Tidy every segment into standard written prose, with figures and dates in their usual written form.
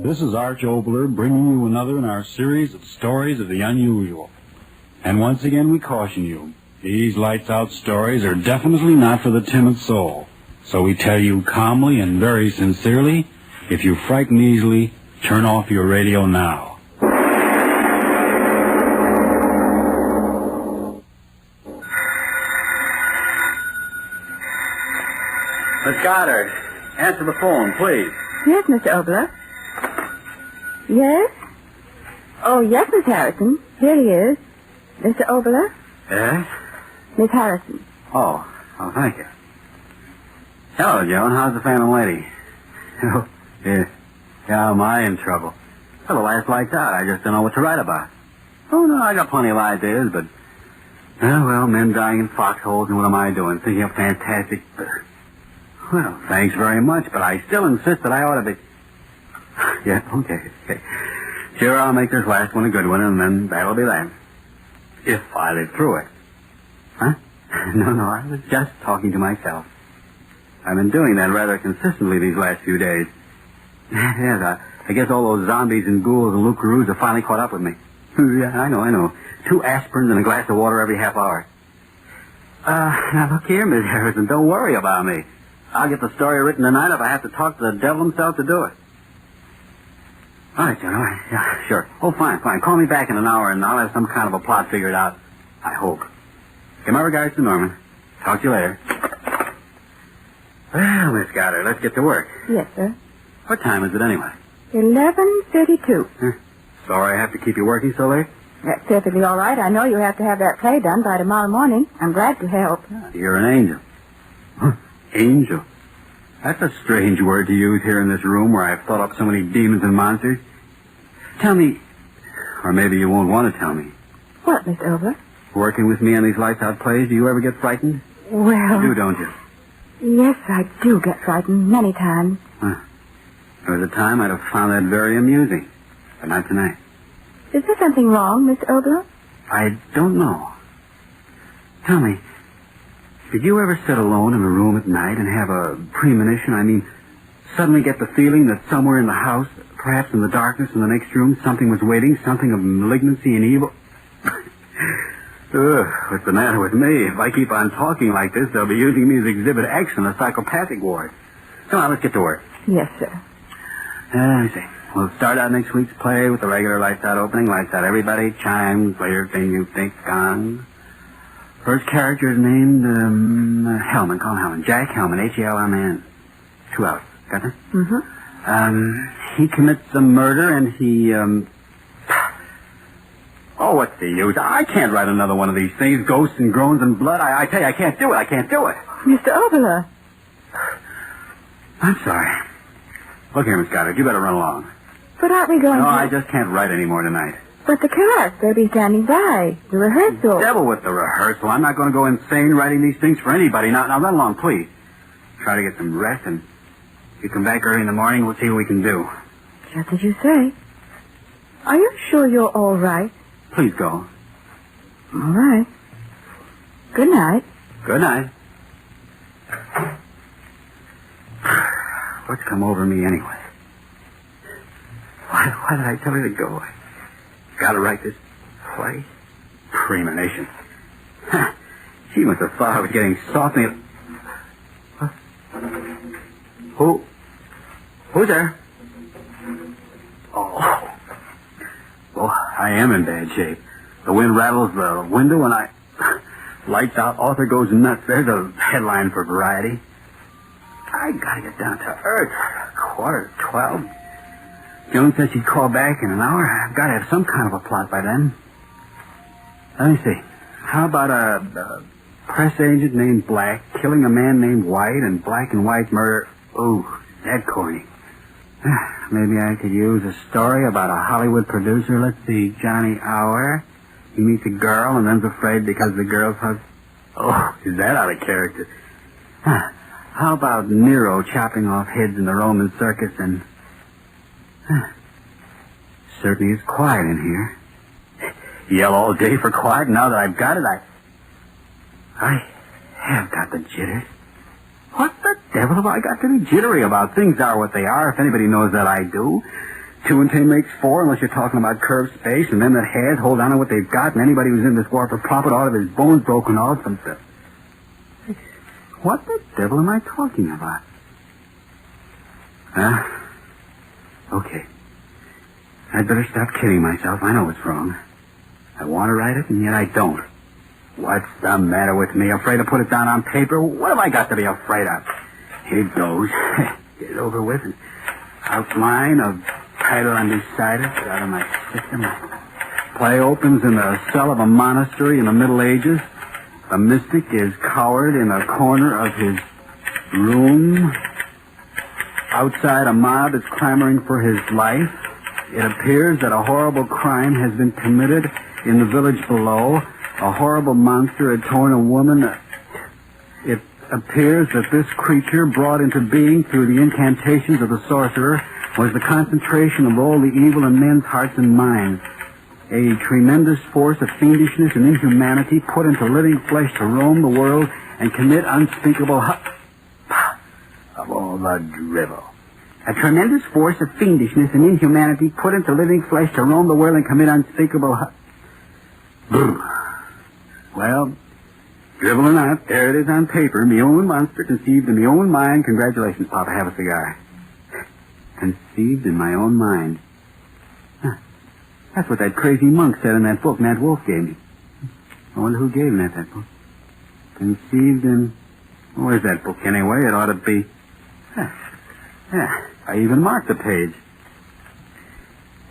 This is Arch Obler bringing you another in our series of stories of the unusual. And once again we caution you, these lights-out stories are definitely not for the timid soul. So we tell you calmly and very sincerely, if you frighten easily, turn off your radio now. Miss Goddard, answer the phone, please. Yes, Mr. Obler. Yes? Oh, yes, Miss Harrison. Here he is. Mr. Obler? Yes? Miss Harrison. Oh, thank you. Hello, Joan. How's the phantom lady? Oh, yes. Yeah, am I in trouble? Well, the last light's out. I just don't know what to write about. Oh, no, I got plenty of ideas, but... well, men dying in foxholes, and what am I doing? Thinking of fantastic... Well, thanks very much, but I still insist that I ought to be... Yeah, okay. Sure, I'll make this last one a good one, and then that'll be that. If I live through it. Huh? No, I was just talking to myself. I've been doing that rather consistently these last few days. Yes, I guess all those zombies and ghouls and loup-garoos have finally caught up with me. Yeah, I know. 2 aspirins and a glass of water every half hour. Now look here, Miss Harrison, don't worry about me. I'll get the story written tonight if I have to talk to the devil himself to do it. All right, John, all right. Yeah, sure. Oh, fine. Call me back in an hour, and I'll have some kind of a plot figured out. I hope. Give my regards to Norman. Talk to you later. Well, Miss Goddard, let's get to work. Yes, sir. What time is it anyway? 11:32. Sorry I have to keep you working so late. That's perfectly all right. I know you have to have that play done by tomorrow morning. I'm glad to help. You're an angel. Huh, angel? That's a strange word to use here in this room where I've thought up so many demons and monsters. Tell me, or maybe you won't want to tell me. What, Mr. Obler? Working with me on these lights-out plays, do you ever get frightened? Well... You do, don't you? Yes, I do get frightened many times. Huh. There was a time I'd have found that very amusing, but not tonight. Is there something wrong, Mr. Obler? I don't know. Tell me, did you ever sit alone in a room at night and have a premonition? Suddenly get the feeling that somewhere in the house, perhaps in the darkness in the next room, something was waiting, something of malignancy and evil? What's the matter with me? If I keep on talking like this, they'll be using me as Exhibit X in the psychopathic ward. Come on, let's get to work. Yes, sir. Let me see. We'll start out next week's play with the regular lights-out opening. Lights out, everybody. Chimes, later thing you think, gong. First character is named, Hellman. Call him Hellman. Jack Hellman, H-E-L-M-A-N. 2 hours. Got that? Mm-hmm. He commits a murder and he, Oh, what's the use? I can't write another one of these things. Ghosts and groans and blood. I tell you, I can't do it. Mr. Obler. I'm sorry. Look here, Miss Goddard, you better run along. But aren't we going No, to... I just can't write any more tonight. But the cast, they'll be standing by. The rehearsal. Devil with the rehearsal. I'm not going to go insane writing these things for anybody. Now run along, please. Try to get some rest, and if you come back early in the morning, we'll see what we can do. Just as you say. Are you sure you're all right? Please go. All right. Good night. Good night. What's come over me anyway? Why did I tell her to go? I gotta write this play. Premonition. She must have thought I was getting soft. Huh? Who's there? Oh. Well, I am in bad shape. The wind rattles the window and lights out, author goes nuts. There's a headline for Variety. I gotta get down to earth. 11:45. Joan said she'd call back in an hour. I've got to have some kind of a plot by then. Let me see. How about a press agent named Black killing a man named White and Black and White murder? Oh, that corny. Maybe I could use a story about a Hollywood producer. Let's see. Johnny Hour. He meets a girl and then's afraid because the girl's husband. Oh, is that out of character? How about Nero chopping off heads in the Roman circus and... Certainly is quiet in here. Yell all day for quiet. Now that I've got it, I have got the jitters. What the devil have I got to be jittery about? Things are what they are, if anybody knows that I do. 2 and 10 makes 4, unless you're talking about curved space, and them that has hold on to what they've got, and anybody who's in this war for profit ought to have his bones broken off and stuff. What the devil am I talking about? Okay. I'd better stop kidding myself. I know it's wrong. I want to write it, and yet I don't. What's the matter with me? Afraid to put it down on paper? What have I got to be afraid of? Here it goes. Get it over with. And outline of title undecided. Out of my system. Play opens in the cell of a monastery in the Middle Ages. The mystic is cowered in a corner of his room. Outside, a mob is clamoring for his life. It appears that a horrible crime has been committed in the village below. A horrible monster had torn a woman. It appears that this creature, brought into being through the incantations of the sorcerer, was the concentration of all the evil in men's hearts and minds. A tremendous force of fiendishness and inhumanity put into living flesh to roam the world and commit unspeakable of all the drivel. A tremendous force of fiendishness and inhumanity put into living flesh to roam the world and commit unspeakable Well, drivel or not, there it is on paper. Me own monster conceived in me own mind. Congratulations, Papa. Have a cigar. Conceived in my own mind. That's what that crazy monk said in that book Nat Wolf gave me. I wonder who gave Nat that book. Conceived in... Where's that book anyway? It ought to be... Yeah, I even marked the page.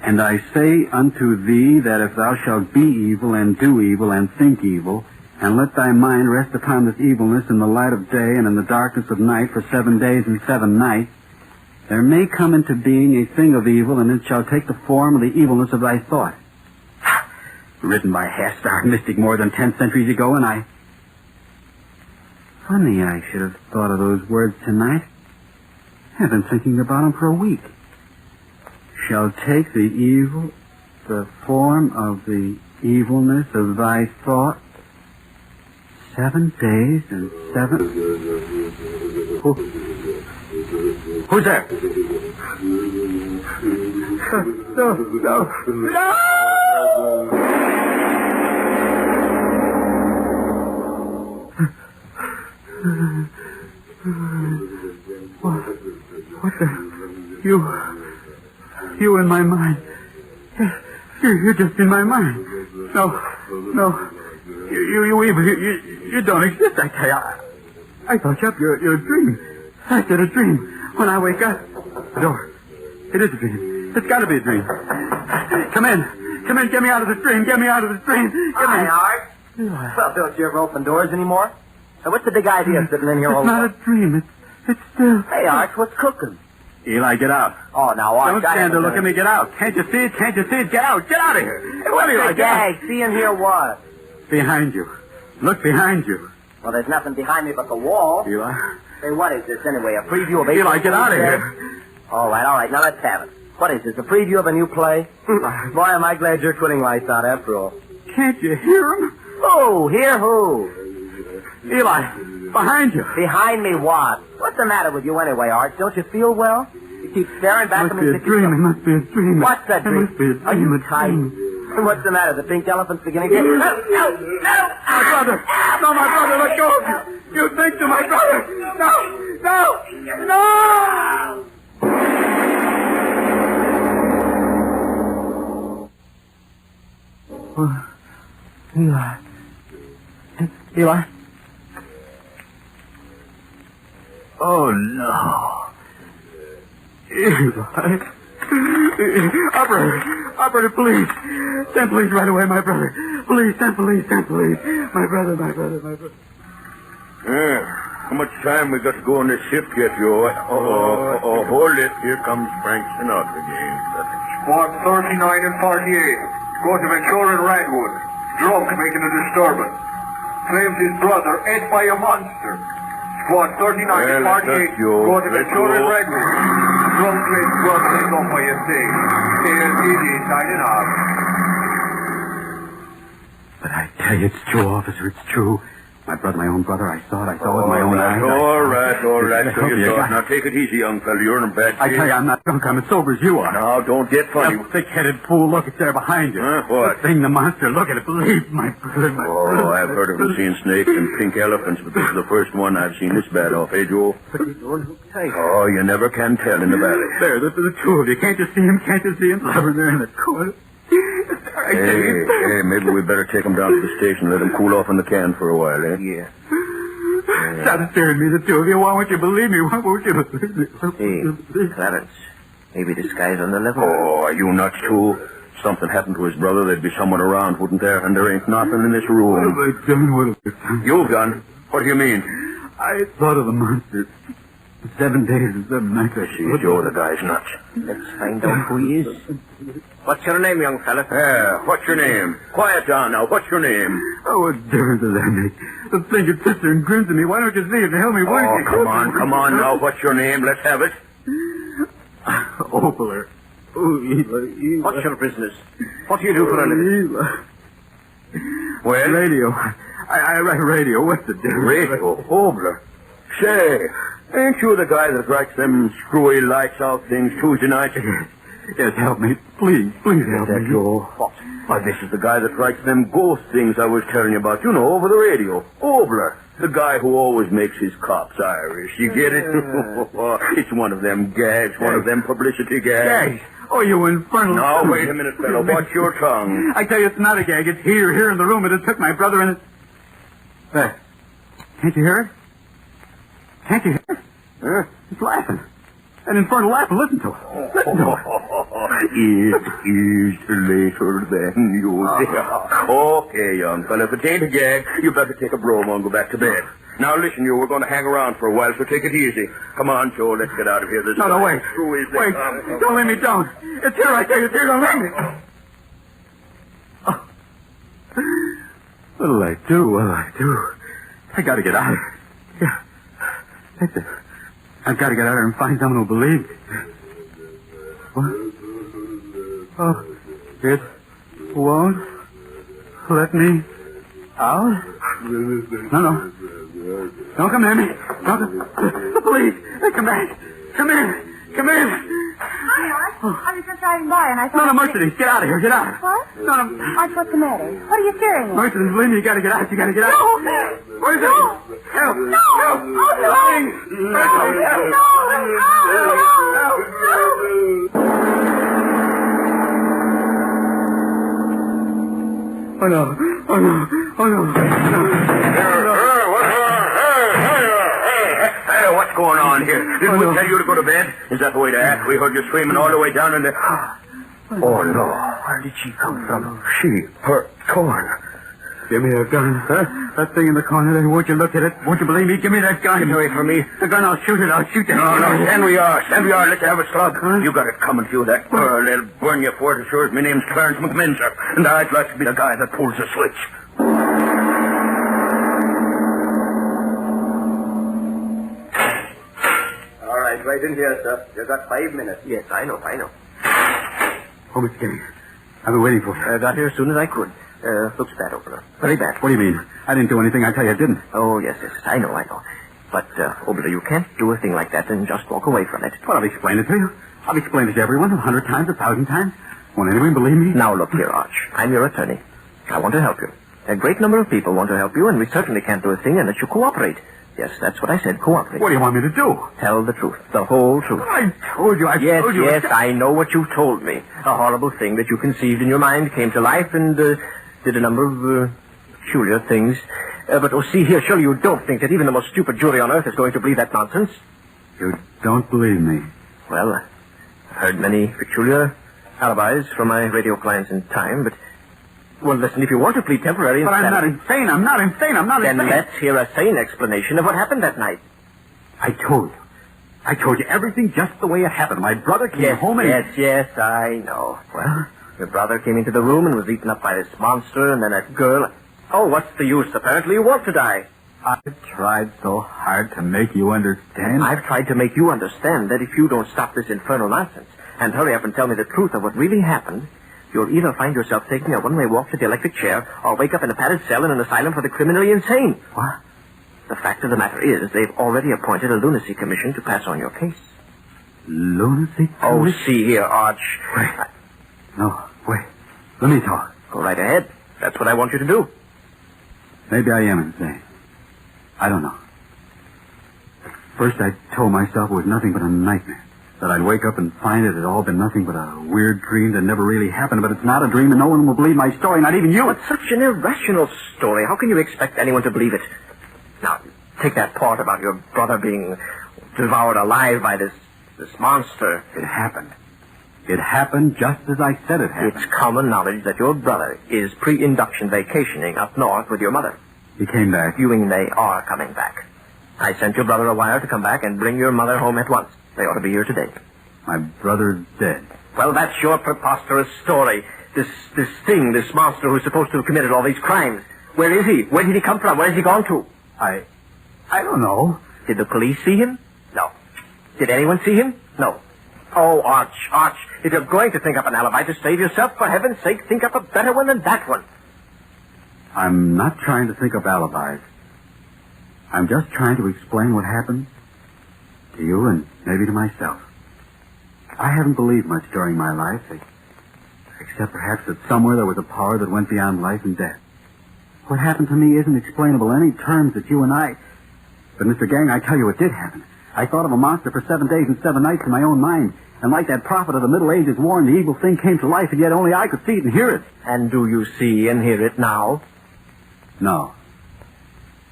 And I say unto thee that if thou shalt be evil and do evil and think evil, and let thy mind rest upon this evilness in the light of day and in the darkness of night for 7 days and 7 nights, there may come into being a thing of evil, and it shall take the form of the evilness of thy thought. Written by a half-starved mystic more than 10 centuries ago, and I... Funny I should have thought of those words tonight. I've been thinking about them for a week. Shall take the form of the evilness of thy thought. 7 days and 7... Who's there? No! What the... You in my mind. You're just in my mind. No. You don't exist, I tell you. I thought you're a dream. I said a dream. When I wake up, the door. It is a dream. It's got to be a dream. Come in, get me out of this dream. Get me out of this dream. Hi, Art. Well, don't you ever open doors anymore? So what's the big idea sitting in here all It's not a dream. It's still... Hey, Art, what's cooking? Eli, get out. Oh, now, Art... Don't stand there. Look at me. Get out. Can't you see it? Get out. Get out of here. Hey, what's the gag? See and hear what? Behind you. Look behind you. Well, there's nothing behind me but the wall. Eli. Hey, what is this anyway? A preview of... Eli, get out of here. All right. Now let's have it. What is this, a preview of a new play? Boy, am I glad you're twitting lights out after all. Can't you hear him? Who? Hear who? Eli, behind you. Behind me what? What's the matter with you anyway, Art? Don't you feel well? You keep staring back at me. It must be a dream. What's that dream? It must be a dream. Are you tight? What's the matter? The pink elephant's beginning to... No! My brother! No, my brother, let go of you! You think to my brother! No! Eli? Oh, no. Eli? Operator, please. Send police right away, my brother. Please, send police. My brother. How much time we got to go on this ship yet, Joe? Oh, hold it. Here comes Frank Sinatra again. Squad 39 and 48. Go to Ventura and Ragwood. Drunk making a disturbance. Claims his brother ate by a monster. Squad 39 and 48. Go to Ventura and Ragwood. Drunk claims brother ate off by a thing. ALPD signing off. But I tell you, it's true, officer. It's true. My brother, my own brother, I saw it with my own eyes. All right. So you you. thought. Now take it easy, young fella. You're in a bad shape. I tell you, I'm not drunk. I'm as sober as you are. Now, don't get funny. You thick-headed fool. Look, it's there behind you. Huh? What? The thing, the monster. Look at it. Believe my brother. Oh, I've heard of them seeing snakes and pink elephants, but this is the first one I've seen this bad off, eh, Joe? Oh, you never can tell in the valley. There, the two of you. Can't you see him? Can't you see him? Over there in the corner. Hey, maybe we better take him down to the station and let him cool off in the can for a while, eh? Yeah. Stop staring at me, the two of you. Why won't you believe me? Why won't you believe me? Hey, Clarence. Maybe this guy's on the level. Oh, are you nuts, too? Something happened to his brother, there'd be someone around, wouldn't there? And there ain't nothing in this room. What have I done? What have I done? You've done? What do you mean? I thought of the monster. 7 days and 7 nights. Gee, Joe, the guy's nuts. Let's find out who he is. What's your name, young fella? Yeah, what's your name? Quiet down now. What's your name? Oh, what difference does that make? The thing that sits there and grins at me. Why don't you see it to help me? Oh, come on now. What's your name? Let's have it. Opler. Oh, Eli. What's your business? What do you do for a living? Eli. Well? Radio. I write radio. What's the difference? Radio? Obler. Say, ain't you the guy that writes them screwy lights out things Tuesday nights? Yes, help me. Please help me. What? Why, this is the guy that writes them ghost things I was telling you about, over the radio. Obler. The guy who always makes his cops Irish. You get it? It's one of them gags, one of them publicity gags. Gags? Oh, you infernal... Now, wait a minute, fellow. Watch your tongue. I tell you, it's not a gag. It's here in the room. It has took my brother and... There. Can't you hear it? Can't you hear it? Huh? It's laughing. An infernal laugh. Listen to it. Listen to it. It is later than you think. Okay, young fella, if it ain't a gag, you better take a bromo and go back to bed. Now, listen, we're going to hang around for a while, so take it easy. Come on, Joe, let's get out of here. No, wait. Wait, don't let me down. It's here, I tell you, it's here, don't let me. Oh. What'll I do? I gotta get out of here. Yeah, that's it. I've got to get out of here and find someone who believes. What? Oh, it won't let me out? No. Don't come near me. The police. Come back. Come in. I was just driving by and I thought... No, Mercedes, get out of here. Get out. What? No. Arch, what's the matter? What are you staring at? Mercedes, believe me, you got to get out. You got to get out. No. Where's it? No. Help. No. Help. Oh, no. Oh, no. Hey, what's going on here? Didn't we tell you to go to bed? Is that the way to act? We heard you screaming all the way down in the... Oh, no. Where did she come from? Her torn. Give me that gun. Huh? That thing in the corner there. Won't you look at it? Won't you believe me? Give me that gun. Get away from me. The gun, I'll shoot it. I'll shoot it. No. Stand where you are. Let's have a slug. Huh? You got it coming to you, that girl. They'll burn you for it as sure as my name's Clarence McMinzer. And I'd like to be the guy that pulls the switch. All right, right in here, sir. You've got 5 minutes. Yes, I know. Oh, Mr. Kenny. I've been waiting for you. I got here as soon as I could. Looks bad over there. Very bad. What do you mean? I didn't do anything. I tell you, I didn't. Oh, yes. I know. But, Obler, you can't do a thing like that and just walk away from it. Well, I'll explain it to you. I've explained it to everyone 100 times, 1,000 times. Won't anyone believe me? Now, look here, Arch. I'm your attorney. I want to help you. A great number of people want to help you, and we certainly can't do a thing unless you cooperate. Yes, that's what I said, cooperate. What do you want me to do? Tell the truth. The whole truth. I told you. Yes, I know what you told me. A horrible thing that you conceived in your mind came to life and, did a number of, peculiar things. But, see here, surely you don't think that even the most stupid jury on earth is going to believe that nonsense? You don't believe me? Well, I've heard many peculiar alibis from my radio clients in time, but... Well, listen, if you want to plead temporary... But I'm not insane. I'm not insane. Then let's hear a sane explanation of what happened that night. I told you everything just the way it happened. My brother came home and... Yes, I know. Well, your brother came into the room and was eaten up by this monster, and then that girl... Oh, what's the use? Apparently you want to die. I've tried so hard to make you understand. I've tried to make you understand that if you don't stop this infernal nonsense and hurry up and tell me the truth of what really happened, you'll either find yourself taking a one-way walk to the electric chair or wake up in a padded cell in an asylum for the criminally insane. What? The fact of the matter is they've already appointed a lunacy commission to pass on your case. Lunacy? Oh, see here, Arch. Wait. No, wait. Let me talk. Go right ahead. That's what I want you to do. Maybe I am insane. I don't know. At first I told myself it was nothing but a nightmare. That I'd wake up and find it had all been nothing but a weird dream that never really happened. But it's not a dream and no one will believe my story, not even you. It's such an irrational story. How can you expect anyone to believe it? Now, take that part about your brother being devoured alive by this monster. It happened. It happened just as I said it happened. It's common knowledge that your brother is pre-induction vacationing up north with your mother. He came back. You mean they are coming back. I sent your brother a wire to come back and bring your mother home at once. They ought to be here today. My brother's dead. Well, that's your preposterous story. This monster who's supposed to have committed all these crimes. Where is he? Where did he come from? Where has he gone to? I don't know. Did the police see him? No. Did anyone see him? No. Oh, Arch, if you're going to think up an alibi to save yourself, for heaven's sake, think up a better one than that one. I'm not trying to think up alibis. I'm just trying to explain what happened to you and maybe to myself. I haven't believed much during my life, except perhaps that somewhere there was a power that went beyond life and death. What happened to me isn't explainable in any terms that you and I... But, Mr. Gang, I tell you it did happen. I thought of a monster for 7 days and 7 nights in my own mind. And like that prophet of the Middle Ages warned, the evil thing came to life, and yet only I could see it and hear it. And do you see and hear it now? No.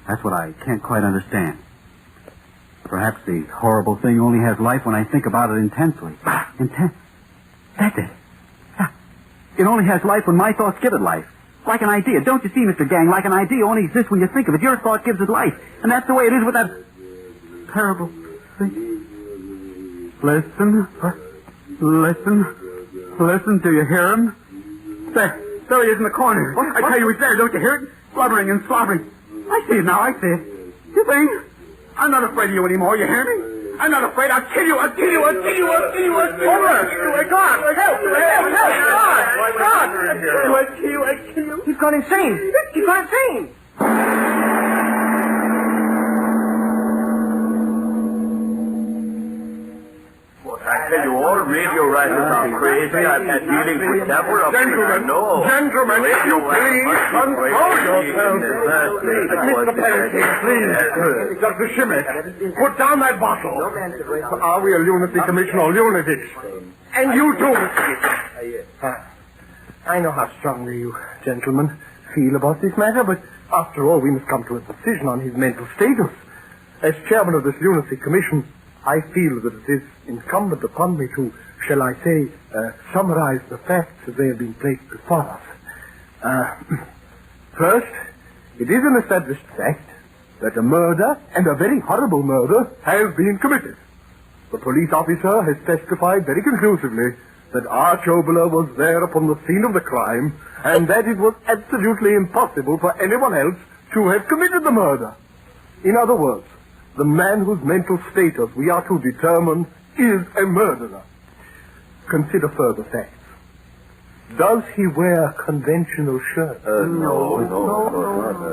That's what I can't quite understand. Perhaps the horrible thing only has life when I think about it intensely. That's it. Yeah. It only has life when my thoughts give it life. Like an idea. Don't you see, Mr. Gang? Like an idea only exists when you think of it. Your thought gives it life. And that's the way it is with that terrible thing. Listen. Listen. Do you hear him? There he is in the corner. I tell you, he's there. Don't you hear it? Blubbering and slobbering. I see it now. I see it. You think? I'm not afraid of you anymore. You hear me? I'm not afraid. I'll kill you. I'll kill you. Over. God. Help. I'll kill you. He's gone insane. I tell you, all radio writers are crazy. I've had dealings with several of them. Gentlemen, if you please, control yourselves. Mr. Pancake, please. Dr. Shimmick, put down that bottle. Are we a lunacy commission or lunatics? And you too. I know how strongly you gentlemen feel about this matter, but after all, we must come to a decision on his mental status. As chairman of this lunacy commission, I feel that it is incumbent upon me to, shall I say, summarize the facts as they have been placed before us. First, it is an established fact that a murder, and a very horrible murder, has been committed. The police officer has testified very conclusively that Arch Obler was there upon the scene of the crime, and that it was absolutely impossible for anyone else to have committed the murder. In other words, the man whose mental status we are to determine is a murderer. Consider further facts. Does he wear conventional shirts? No.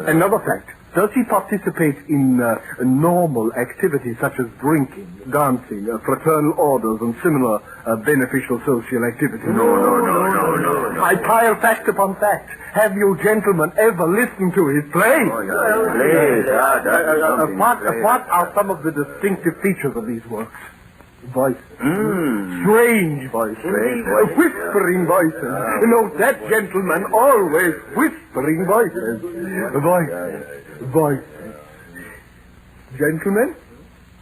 Another fact. Does he participate in normal activities such as drinking, dancing, fraternal orders, and similar beneficial social activities? No. I pile fact upon fact. Have you gentlemen ever listened to his plays? What are some of the distinctive features of these works? Voices. Strange voices. Whispering voices. Note that, gentlemen, always whispering voices. Voices. Gentlemen,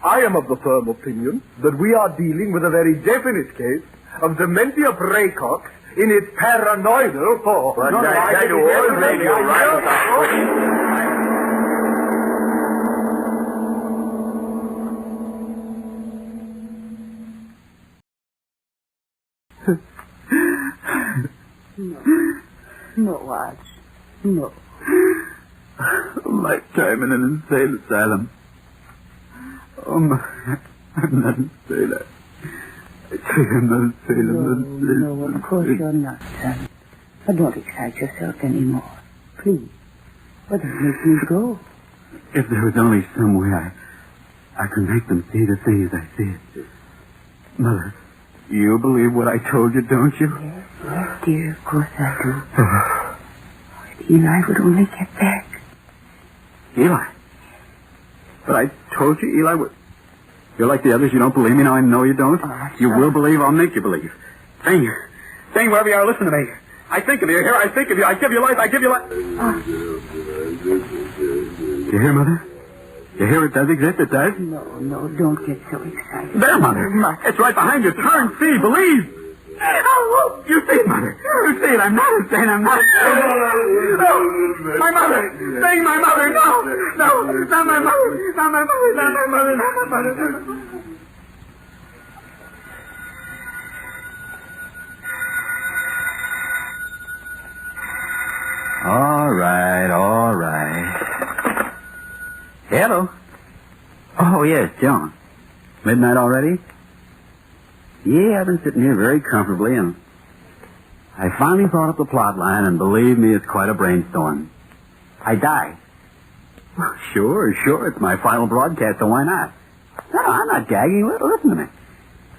I am of the firm opinion that we are dealing with a very definite case of dementia praecox in its paranoidal form. But I tell you, all radio writers... No, Arch. No. A lifetime in an insane asylum. Oh, my. I'm not insane. I tell you, I'm not insane. No, of course you're not, son. Don't excite yourself anymore. Please. But don't make me go. If there was only some way I could make them see the things I see. Mother, you believe what I told you, don't you? Yes, dear, of course I do. If Eli would only get back. Eli? But I told you Eli would... You're like the others. You don't believe me. Now I know you don't. You will believe. I'll make you believe. Sing, wherever you are, listen to me. I think of you. Here, I think of you. I give you life. I give you life. You hear, Mother? You hear it does exist? It does? No, don't get so excited. There, Mother. It's right behind you. Turn, see, believe. Oh, you see it, Mother. You see it. I'm not insane. I'm not insane. No, my mother. Sing, my mother. No, not my mother. Not my mother. Not my mother. Not my mother. Not my mother. All right. Hello. Oh, yes, John. Midnight already? Yeah, I've been sitting here very comfortably, and I finally brought up the plot line, and believe me, it's quite a brainstorm. I die. Well, sure, it's my final broadcast, so why not? No, I'm not gagging. Listen to me.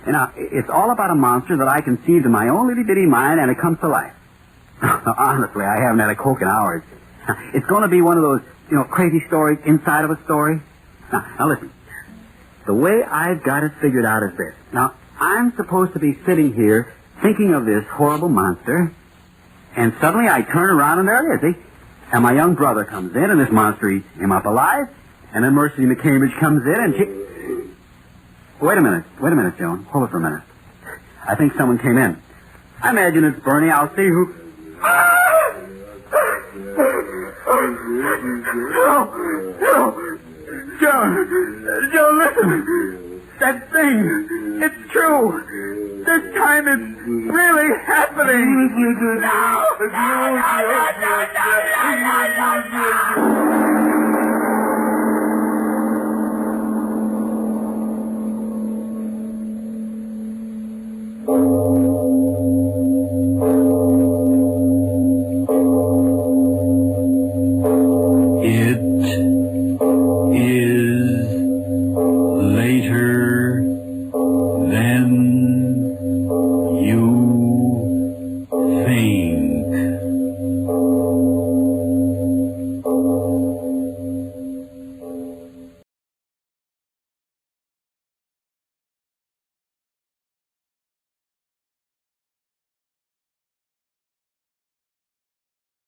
You know, it's all about a monster that I conceived in my own little-bitty mind, and it comes to life. Now, honestly, I haven't had a Coke in hours. It's going to be one of those, crazy stories inside of a story. Now listen. The way I've got it figured out is this. Now, I'm supposed to be sitting here thinking of this horrible monster, and suddenly I turn around and there it is, see? And my young brother comes in, and this monster eats him up alive, and then Mercy McCambridge comes in, and she... Wait a minute, Joan. Hold it for a minute. I think someone came in. I imagine it's Bernie. I'll see who... No! Joan, listen. That thing, it's true. This time it's really happening. No!